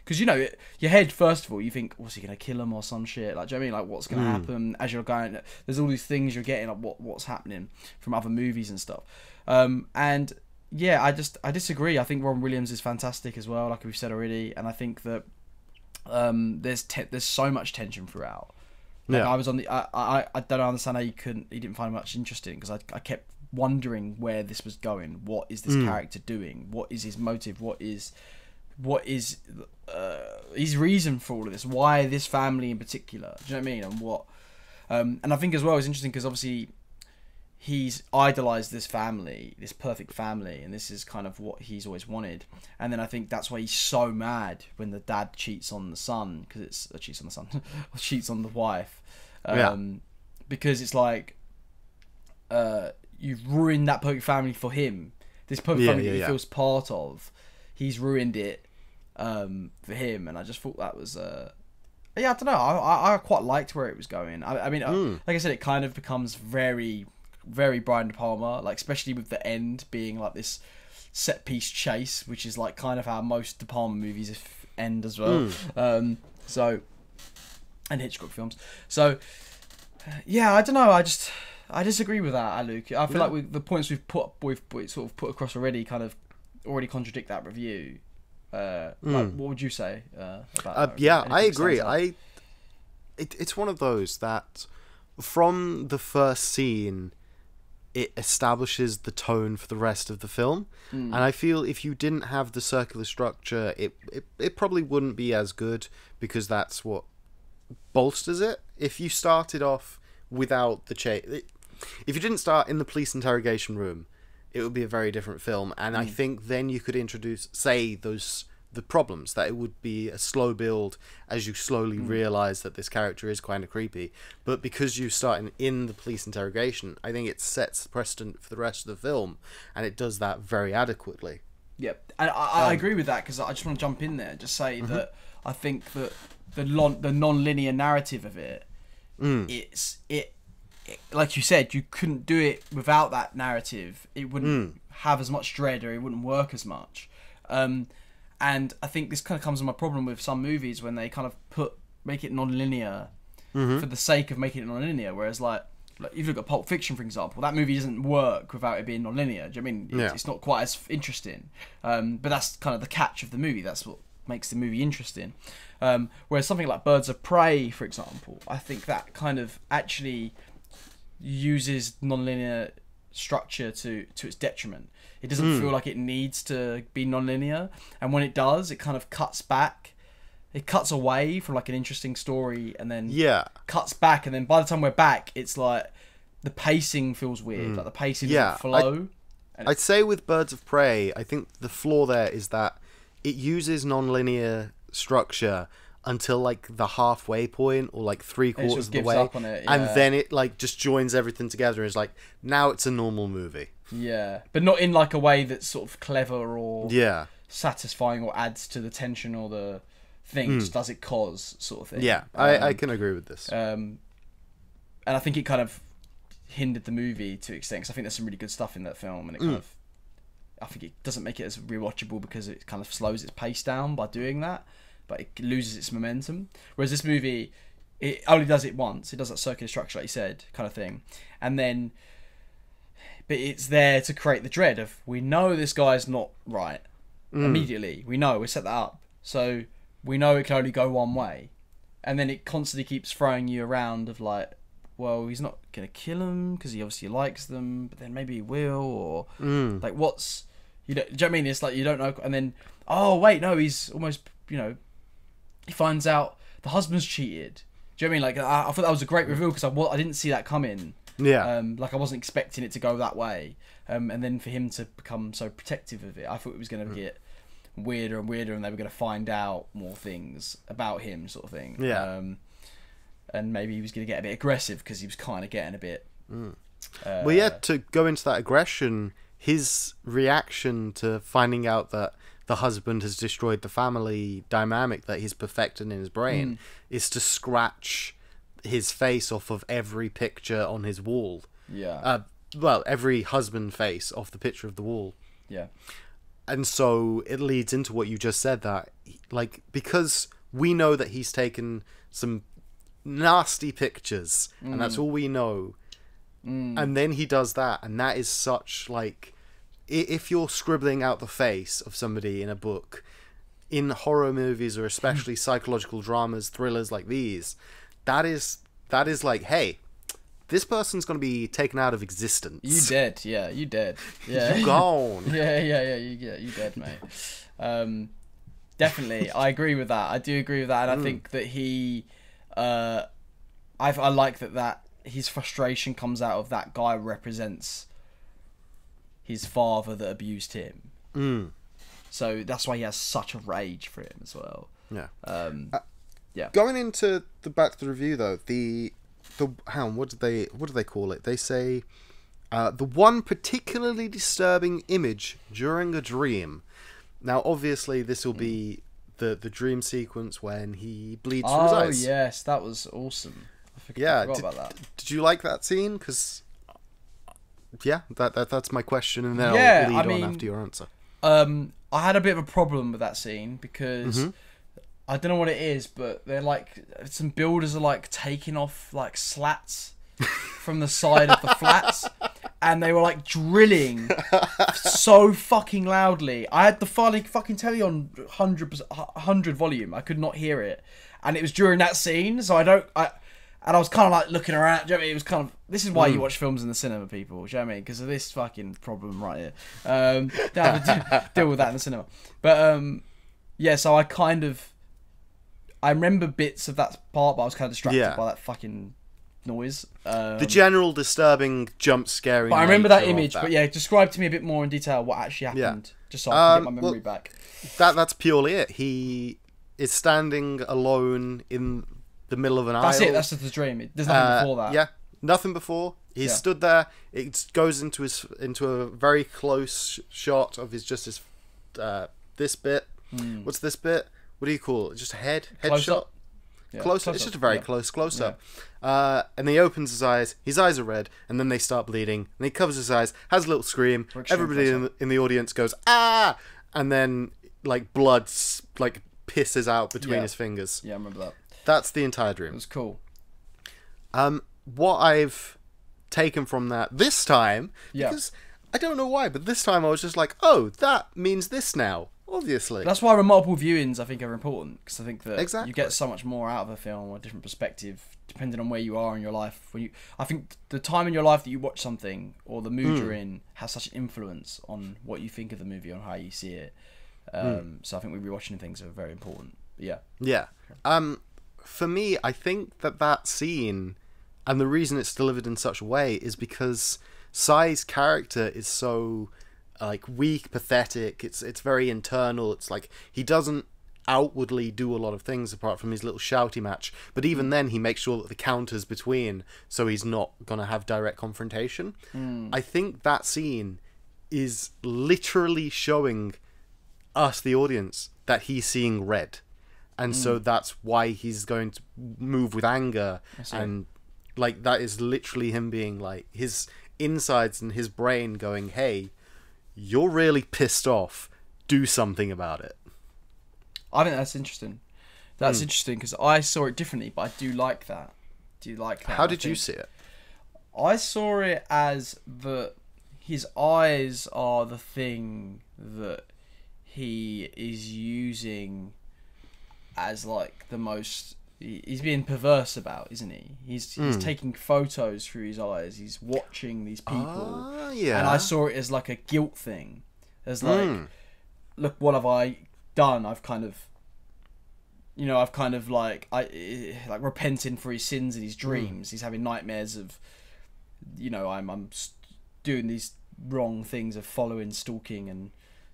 because your head, first of all, you think, what's he gonna kill him or some shit? Like, do you know what I mean? Like, what's gonna happen as you're going? There's all these things you're getting, like what's happening from other movies and stuff. And yeah, I disagree. I think Ron Williams is fantastic as well, like we've said already, and I think that there's so much tension throughout. Like, I was on the I don't understand how he didn't find it much interesting, because I kept wondering where this was going. What is this character doing? What is his motive? What is his reason for all of this? Why this family in particular? Do you know what I mean? And what and I think as well it's interesting because obviously he's idolized this family, this perfect family, and this is kind of what he's always wanted. And then I think that's why he's so mad when the dad cheats on the son, because it's cheats on the son, cheats on the wife, because it's like you've ruined that perfect family for him. This perfect family that he feels part of, he's ruined it for him. And I just thought that was I don't know. I quite liked where it was going. I mean, like I said, it kind of becomes very, very Brian De Palma, like especially with the end being like this set piece chase, which is like kind of how most De Palma movies end as well. So, and Hitchcock films. So, yeah, I don't know. I disagree with that, Luke. I feel like the points we've sort of put across already kind of already contradict that review. Like, what would you say about that? Yeah, I agree. It's one of those that from the first scene, it establishes the tone for the rest of the film. And I feel if you didn't have the circular structure, it probably wouldn't be as good, because that's what bolsters it. If you started off without the chase, if you didn't start in the police interrogation room, it would be a very different film. And I think then you could introduce, say, the problems, that it would be a slow build as you slowly realise that this character is kind of creepy. But because you start in the police interrogation, I think it sets precedent for the rest of the film, and it does that very adequately. Yep, and I agree with that, because I just want to jump in there and just say that I think that the non-linear narrative of it, it like you said, you couldn't do it without that narrative. It wouldn't have as much dread, or it wouldn't work as much. And I think this kind of comes to my problem with some movies when they kind of make it non-linear for the sake of making it non-linear. Whereas like if you look at Pulp Fiction, for example, that movie doesn't work without it being non-linear. Do you know what I mean? It's not quite as interesting. But that's kind of the catch of the movie. That's what makes the movie interesting. Whereas something like Birds of Prey, for example, I think that kind of actually uses non-linear structure to its detriment. It doesn't feel like it needs to be non-linear, and when it does, it kind of cuts back. It cuts away from like an interesting story, and then cuts back, and then by the time we're back, it's like the pacing feels weird. Like the pacing doesn't flow. I'd say with Birds of Prey, I think the flaw there is that it uses non-linear structure until like the halfway point, or like 3/4 of the way, and then it like just joins everything together and is like, now it's a normal movie. Yeah, but not in like a way that's sort of clever or satisfying or adds to the tension or the thing. Just does it cause sort of thing. Yeah, I can agree with this. And I think it kind of hindered the movie to an extent, because I think there's some really good stuff in that film, and it kind of, I think it doesn't make it as rewatchable because it kind of slows its pace down by doing that, but it loses its momentum. Whereas this movie, it only does it once. It does that circular structure, like you said, kind of thing, and then. But it's there to create the dread of, we know this guy's not right. Immediately. We set that up. So we know it can only go one way. And then it constantly keeps throwing you around of like, well, he's not going to kill him because he obviously likes them, but then maybe he will, or like what's, do you know what I mean? It's like, you don't know. And then, oh wait, no, he's almost, he finds out the husband's cheated. Do you know what I mean? Like, I thought that was a great reveal, because I didn't see that coming. Yeah. Like I wasn't expecting it to go that way. And then for him to become so protective of it, I thought it was going to get weirder and weirder, and they were going to find out more things about him, sort of thing. Yeah. And maybe he was going to get a bit aggressive, because he was kind of getting a bit... well, yeah, to go into that aggression, his reaction to finding out that the husband has destroyed the family dynamic that he's perfected in his brain is to scratch his face off of every picture on his wall. Yeah. Well, every husband face off the picture of the wall. Yeah. And so it leads into what you just said, that like, because we know that he's taken some nasty pictures and that's all we know, and then he does that, and that is such, like, if you're scribbling out the face of somebody in a book, in horror movies, or especially psychological dramas, thrillers like these, that is like, hey, this person's going to be taken out of existence. You dead, yeah, you dead. Yeah. You gone. Yeah, you dead, mate. Definitely, I agree with that. I do agree with that, and I think that he, I like that his frustration comes out of that guy represents his father that abused him. So that's why he has such a rage for him as well. Yeah. Yeah. Going into the back to the review though, what do they call it? They say the one particularly disturbing image during a dream. Now, obviously, this will be the dream sequence when he bleeds from his eyes. Oh yes, that was awesome. I forgot about that. Did you like that scene? Because that's my question, and then I'll lead on after your answer. I had a bit of a problem with that scene because I don't know what it is, but they're like, some builders are like taking off like slats from the side of the flats, and they were like drilling so fucking loudly. I had the fucking telly on 100 volume. I could not hear it, and it was during that scene, so I was kind of like looking around. Do you know what I mean? It was kind of, this is why you watch films in the cinema, people. Do you know what I mean? Because of this fucking problem right here. Don't have to deal with that in the cinema. But yeah, so I remember bits of that part, but I was kind of distracted by that fucking noise. The general disturbing, jump scaring. But I remember that image. But yeah, describe to me a bit more in detail what actually happened, just so I can get my memory back. That's purely it. He is standing alone in the middle of an aisle. That's it. That's just the dream. There's nothing before that. Yeah, nothing before. He's stood there. It goes into a very close shot of his this bit. What's this bit? What do you call it? Just a head shot. Yeah, close. It's just a very close up. Yeah. And he opens his eyes. His eyes are red, and then they start bleeding. And he covers his eyes, has a little scream. Everybody in the audience goes ah, and then like blood like pisses out between his fingers. Yeah, I remember that. That's the entire dream. It was cool. What I've taken from that this time, because I don't know why, but this time I was just like, oh, that means this now. Obviously. That's why multiple viewings, I think, are important, because I think that you get so much more out of a film or a different perspective, depending on where you are in your life. I think the time in your life that you watch something, or the mood you're in, has such an influence on what you think of the movie, on how you see it. So I think rewatching things are very important. Yeah. Yeah. For me, I think that scene, and the reason it's delivered in such a way, is because Sai's character is so like weak, pathetic. It's very internal. It's like he doesn't outwardly do a lot of things apart from his little shouty match. But even then, he makes sure that the counters between, so he's not gonna have direct confrontation. I think that scene is literally showing us, the audience, that he's seeing red. And so that's why he's going to move with anger. And like, that is literally him being like, his insides and his brain going, hey, you're really pissed off. Do something about it. I think that's interesting. That's interesting, because I saw it differently, but I do like that. Do you like that? How did you see it? I saw it as that his eyes are the thing that he is using as like the most, he's being perverse about, isn't he? He's taking photos through his eyes. He's watching these people. And I saw it as like a guilt thing, as like, look, what have I done? I've kind of like repenting for his sins in his dreams. He's having nightmares of, I'm doing these wrong things of following, stalking, and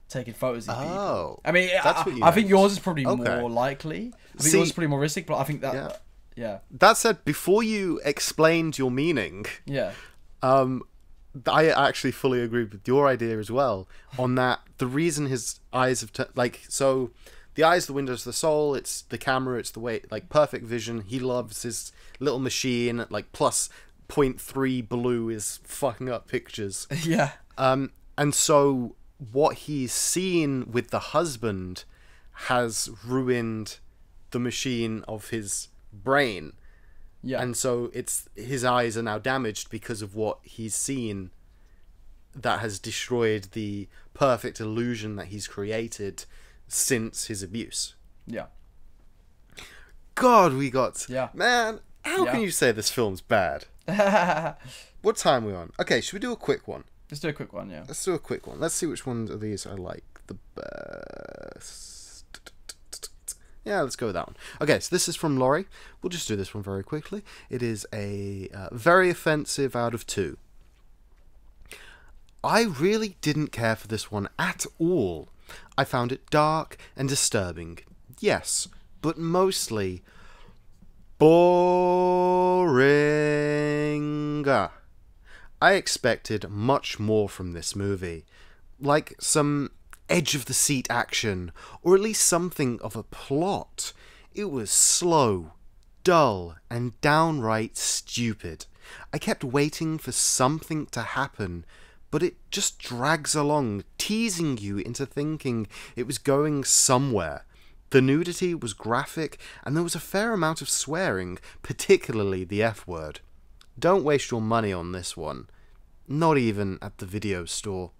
taking photos of people. I mean, I think yours is probably more likely. I think yours is probably more realistic, but I think that... Yeah. That said, before you explained your meaning... Yeah. I actually fully agree with your idea as well, on that the reason his eyes have... so, the eyes, the windows of the soul, it's the camera, it's the way... Like, perfect vision. He loves his little machine, like, plus 0.3 blue is fucking up pictures. Yeah. And so... what he's seen with the husband has ruined the machine of his brain. Yeah. And so his eyes are now damaged because of what he's seen that has destroyed the perfect illusion that he's created since his abuse. Yeah. God, we got... Yeah. Man, how Yeah. can you say this film's bad? What time are we on? Okay, should we do a quick one? Let's do a quick one, yeah. Let's do a quick one. Let's see which ones of these I like the best. Yeah, let's go with that one. Okay, so this is from Laurie. We'll just do this one very quickly. It is a very offensive out of 2. I really didn't care for this one at all. I found it dark and disturbing. Yes, but mostly boring. I expected much more from this movie. Like some edge-of-the-seat action, or at least something of a plot. It was slow, dull, and downright stupid. I kept waiting for something to happen, but it just drags along, teasing you into thinking it was going somewhere. The nudity was graphic, and there was a fair amount of swearing, particularly the F-word. Don't waste your money on this one. Not even at the video store.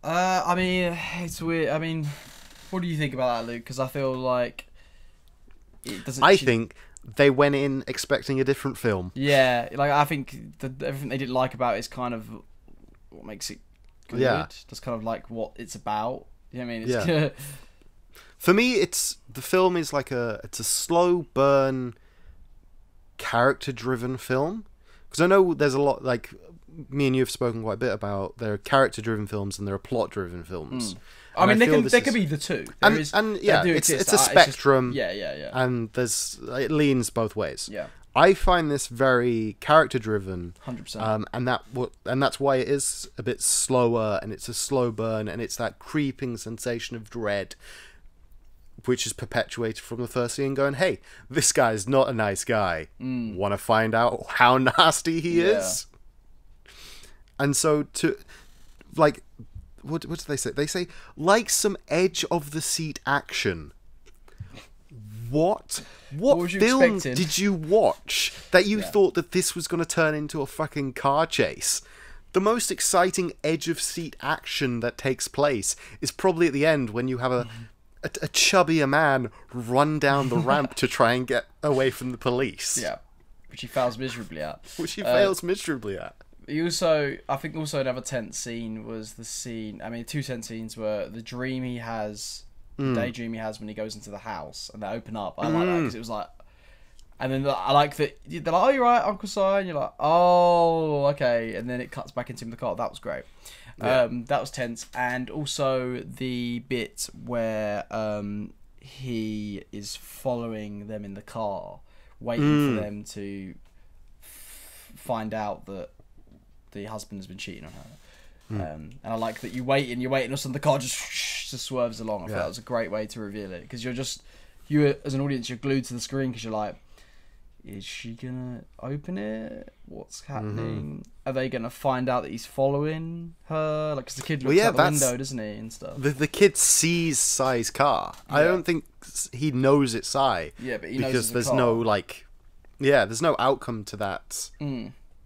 I mean, it's weird. I mean, what do you think about that, Luke? Because I feel like it doesn't... I think they went in expecting a different film. Yeah, like I think everything they didn't like about it is kind of what makes it good. Yeah. That's kind of like what it's about. You know what I mean? It's Yeah. For me, the film is like it's a slow burn, character-driven film. Because I know there's a lot, like, me and you have spoken quite a bit about there are character-driven films and there are plot-driven films. I mean, feel they could be the two. And yeah, it's a spectrum. Yeah. And it leans both ways. Yeah. I find this very character-driven. 100%. And that's why it is a bit slower, and it's a slow burn, and it's that creeping sensation of dread, which is perpetuated from the first scene, going, hey, this guy's not a nice guy. Want to find out how nasty he is? And so like, what do they say? They say, like some edge-of-the-seat action. What film expecting? did you watch that you thought that this was going to turn into a fucking car chase? The most exciting edge-of-seat action that takes place is probably at the end when you have a chubbier man run down the ramp to try and get away from the police. Yeah, which he fails miserably at. Which he fails miserably at. I think another tense scene was the scene. I mean, 2 tense scenes were the dream he has, the daydream he has when he goes into the house, and they open up. I like that because it was like, and then I like that they're like, "Oh, you're right, Uncle Si," and you're like, "Oh, okay," and then it cuts back into him in the car. That was great. Yeah. That was tense, and also the bit where he is following them in the car, waiting for them to find out that the husband has been cheating on her. And I like that you wait and all of a sudden the car just swerves along. I thought that was a great way to reveal it, because you as an audience, you're glued to the screen because you're like, is she gonna open it? What's happening? Are they gonna find out that he's following her? Like, because the kid looks out the window, doesn't he, and stuff. The kid sees Sai's car. I don't think he knows it's Sai. Yeah, but he knows because it's a there's car. there's no outcome to that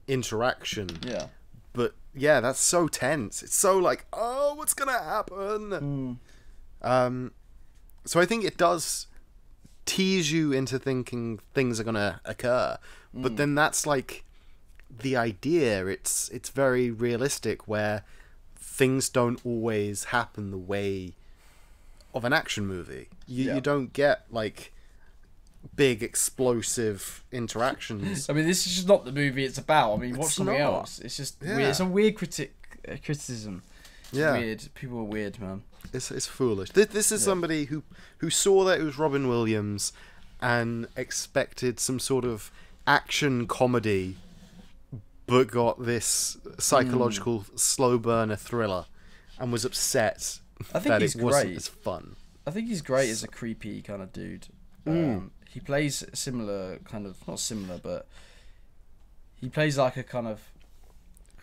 interaction. Yeah. But yeah, that's so tense. It's so like, oh, what's gonna happen? So I think it does tease you into thinking things are gonna occur, but then that's like the idea. It's very realistic, where things don't always happen the way of an action movie. You don't get like big explosive interactions. I mean, this is just not the movie it's about. I mean, watch something else. It's just weird. It's a weird criticism. It's weird. People are weird, man. It's foolish. This is somebody who saw that it was Robin Williams and expected some sort of action comedy, but got this psychological slow burner thriller, and was upset that it wasn't as fun. I think he's great as a creepy kind of dude. He plays similar kind of, not similar, but he plays like a kind of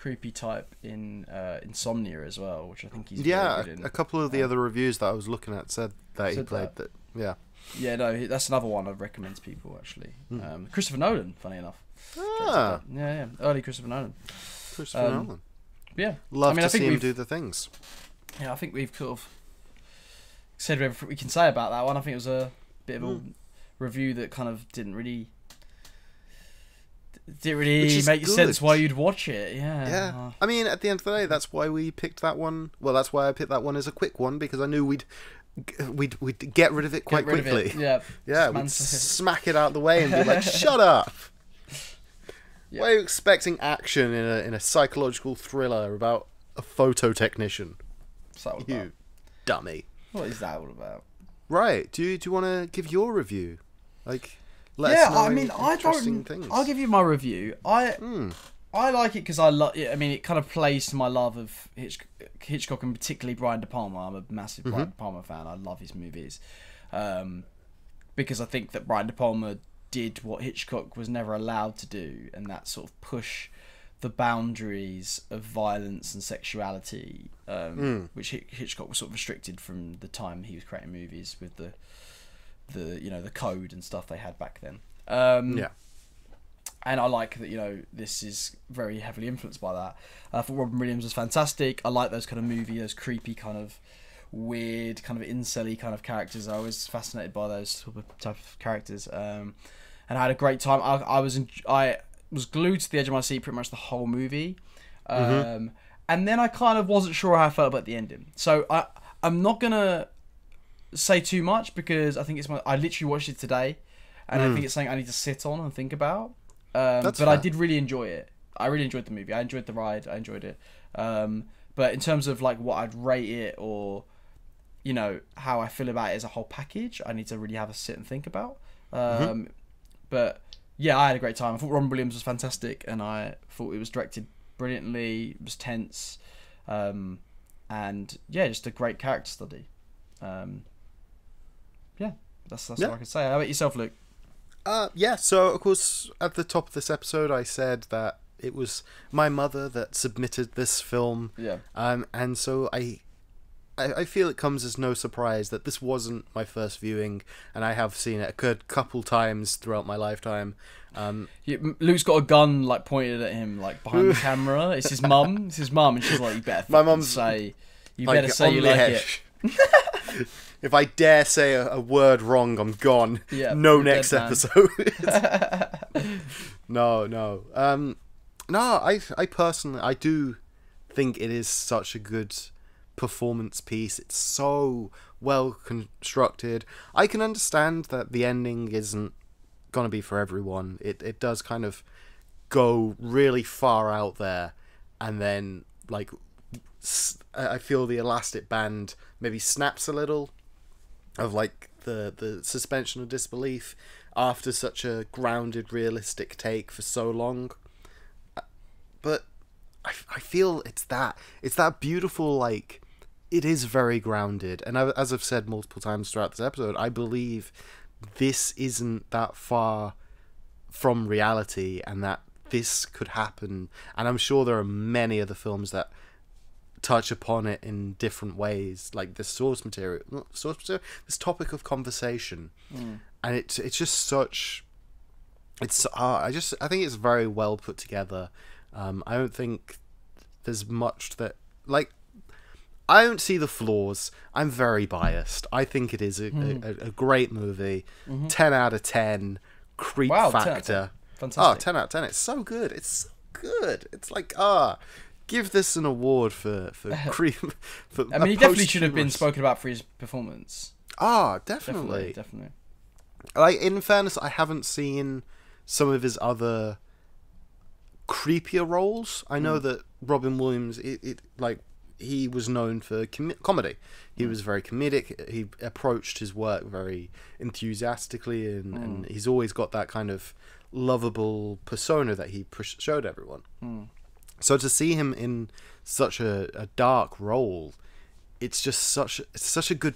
creepy type in Insomnia as well, which I think he's Yeah, very good in. a couple of the other reviews that I was looking at said that he played that. Yeah. Yeah, no, that's another one I'd recommend to people actually. Christopher Nolan, funny enough. Ah, Yeah, early Christopher Nolan. Christopher Nolan. Yeah, Love I to think see him do the things. Yeah, I think we've sort of said everything we can say about that one. I think it was a bit of a review that kind of didn't really make good. sense why you'd watch it. Yeah. Yeah. I mean, at the end of the day, that's why we picked that one. Well, that's why I picked that one as a quick one, because I knew we'd get rid of it quite quickly. Yeah. Yeah, we'd smack it out the way and be like, shut up. Yeah. Why are you expecting action in a psychological thriller about a photo technician? What's that all about? You dummy. What is that all about? Right. Do you want to give your review? Like, let us know I mean, interesting things. I'll give you my review. I like it because I love it. I mean, it kind of plays to my love of Hitchcock and particularly Brian De Palma. I'm a massive Brian De Palma fan. I love his movies because I think that Brian De Palma did what Hitchcock was never allowed to do, and that sort of push the boundaries of violence and sexuality, which Hitchcock was sort of restricted from the time he was creating movies with the the code and stuff they had back then. Yeah. And I like that, this is very heavily influenced by that. I thought Robin Williams was fantastic. I like those kind of those creepy kind of weird, kind of incel-y kind of characters. I was fascinated by those type of characters. And I had a great time. I was glued to the edge of my seat pretty much the whole movie. And then I kind of wasn't sure how I felt about the ending. So I'm not going to say too much because I think I literally watched it today. And I think it's something I need to sit on and think about. But fair. I did really enjoy it. I really enjoyed the movie. I enjoyed the ride. I enjoyed it. But in terms of like what I'd rate it or, how I feel about it as a whole package, I need to really have a sit and think about. But yeah, I had a great time. I thought Robin Williams was fantastic, and I thought it was directed brilliantly. It was tense, and yeah, just a great character study. Yeah, that's all I can say. How about yourself, Luke? So of course at the top of this episode I said that it was my mother that submitted this film. Yeah. And so I feel it comes as no surprise that this wasn't my first viewing, and I have seen it a couple times throughout my lifetime. Luke's got a gun like pointed at him like behind the camera. It's his mum. It's his mum, and she's like, "You better say you like it." If I dare say a word wrong, I'm gone. Yeah, no next episode. No. I personally, I do think it is such a good performance piece. It's so well constructed. I can understand that the ending isn't gonna be for everyone. It does kind of go really far out there, and then like I feel the elastic band maybe snaps a little of like the suspension of disbelief after such a grounded, realistic take for so long. But I feel it's that beautiful, like, it is very grounded. And as I've said multiple times throughout this episode, I believe this isn't that far from reality and that this could happen. And I'm sure there are many other films that touch upon it in different ways, like this this topic of conversation, and it's just such. I think it's very well put together. I don't think there's much that I don't see the flaws. I'm very biased. I think it is a great movie. 10 out of 10. Creep factor. Fantastic. 10 out of 10. It's so good. It's so good. It's like give this an award for creep. I mean, he definitely should have been spoken about for his performance. Definitely. Definitely. In fairness, I haven't seen some of his other creepier roles. I know that Robin Williams, he was known for comedy. He was very comedic. He approached his work very enthusiastically, and he's always got that kind of lovable persona that he showed everyone. So to see him in such a dark role, it's just such a good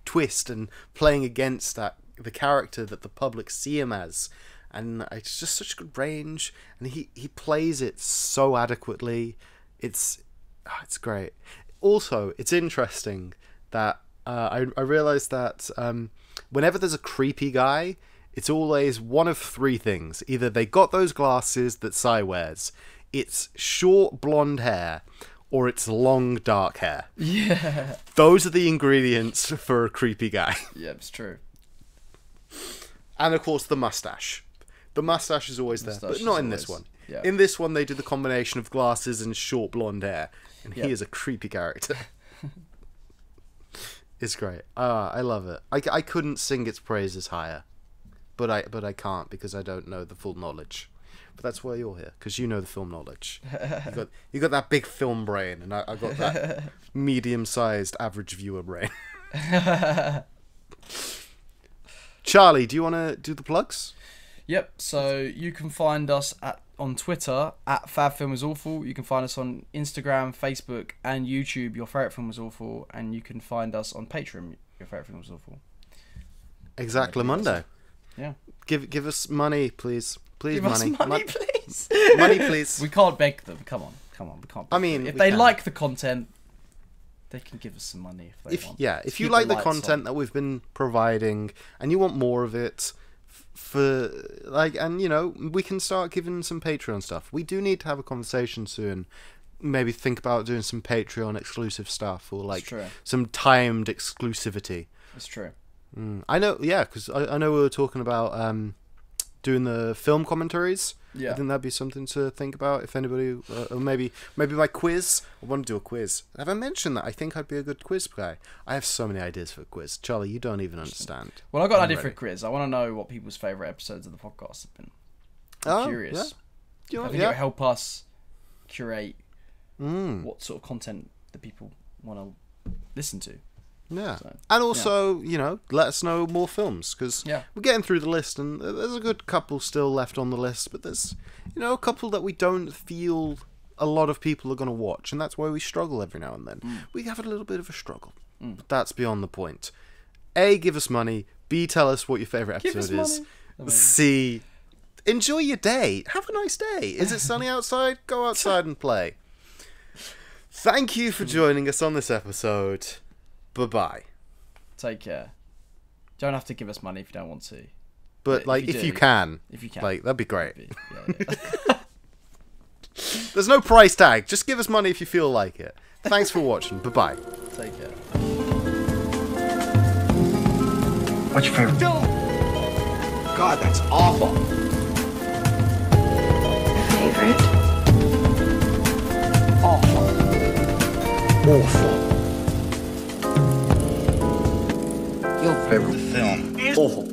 twist, and playing against the character that the public see him as, and it's just such good range, and he plays it so adequately. It's great. Also, it's interesting that I realised that whenever there's a creepy guy, it's always one of three things. Either they got those glasses that Sai wears, it's short blonde hair, or it's long dark hair. Yeah. Those are the ingredients for a creepy guy. Yeah, it's true. And of course, the mustache. The mustache is always there, but not in this one. Yeah. In this one, they do the combination of glasses and short blonde hair, and Yeah. he is a creepy character. It's great. I love it. I couldn't sing its praises higher, but I can't because I don't know the full knowledge. But that's why you're here, because you know the film knowledge. You got that big film brain, and I got that medium-sized average viewer brain. Charlie, do you want to do the plugs? Yep, so you can find us on Twitter at FabFilmIsAwful. You can find us on Instagram, Facebook, and YouTube, Your Favourite Film Was Awful. And you can find us on Patreon, Your Favourite Film Was Awful. Exactly, Monday. Yeah. Give us money, please. Please, Give money. us money, please. Money, please. We can't beg them. Come on. We can't. I mean, if we they can. like the content, they can give us some money if they want. Yeah, Just if you keep like the lights content on. that we've been providing and you want more of it, we can start giving some Patreon stuff. We do need to have a conversation soon. Maybe think about doing some Patreon exclusive stuff or It's true. some timed exclusivity. It's true. I know, yeah, because I know we were talking about doing the film commentaries. Yeah. I think that'd be something to think about if anybody, or maybe my quiz. I want to do a quiz. Have I mentioned that I think I'd be a good quiz guy? I have so many ideas for a quiz. Charlie, you don't even understand. Well, I've got an I'm idea for a ready. quiz. I want to know what people's favourite episodes of the podcast have been. I'm Oh, curious. Yeah. I think it will help us curate what sort of content that people want to listen to. Yeah. So, And also, let us know more films, because Yeah. we're getting through the list, and there's a good couple still left on the list, but there's, a couple that we don't feel a lot of people are going to watch, and that's why we struggle every now and then. We have a little bit of a struggle, but that's beyond the point. A, give us money. B, tell us what your favourite Give us episode is. money. Amazing. C, enjoy your day. Have a nice day. Is it sunny outside? Go outside and play. Thank you for joining us on this episode. Bye-bye. Take care. Don't have to give us money if you don't want to. But, if you can. If you can. That'd be great. Yeah. There's no price tag. Just give us money if you feel like it. Thanks for watching. Bye-bye. Take care. What's your favorite film? God, that's awful. Favorite? Awful. Awful. Your favorite Film. awful.